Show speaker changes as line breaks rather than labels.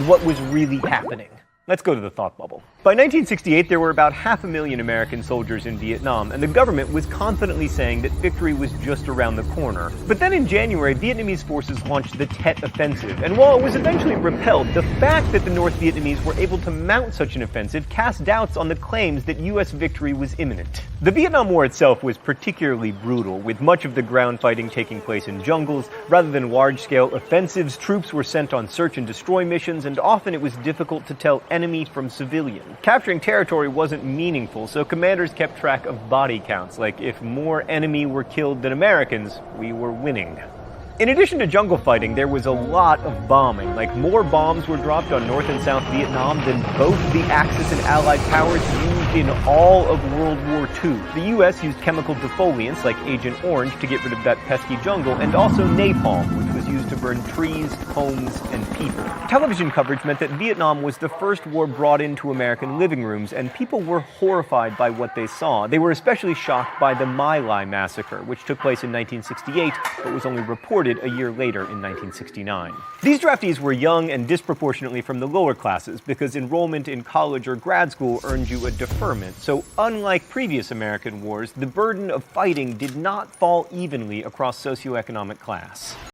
what was really happening. Let's go to the thought bubble. By 1968, there were about 500,000 American soldiers in Vietnam, and the government was confidently saying that victory was just around the corner. But then in January, Vietnamese forces launched the Tet Offensive, and while it was eventually repelled, the fact that the North Vietnamese were able to mount such an offensive cast doubts on the claims that U.S. victory was imminent. The Vietnam War itself was particularly brutal, with much of the ground fighting taking place in jungles. Rather than large-scale offensives, troops were sent on search and destroy missions, and often it was difficult to tell enemy from civilian. Capturing territory wasn't meaningful, so commanders kept track of body counts, like if more enemy were killed than Americans, we were winning. In addition to jungle fighting, there was a lot of bombing. Like, more bombs were dropped on North and South Vietnam than both the Axis and Allied powers used in all of World War II. The US used chemical defoliants like Agent Orange to get rid of that pesky jungle, and also napalm, which was used to burn trees, homes, and people. Television coverage meant that Vietnam was the first war brought into American living rooms, and people were horrified by what they saw. They were especially shocked by the My Lai massacre, which took place in 1968, but was only reported a year later in 1969. These draftees were young and disproportionately from the lower classes because enrollment in college or grad school earned you a deferment, so unlike previous American wars, the burden of fighting did not fall evenly across socioeconomic class.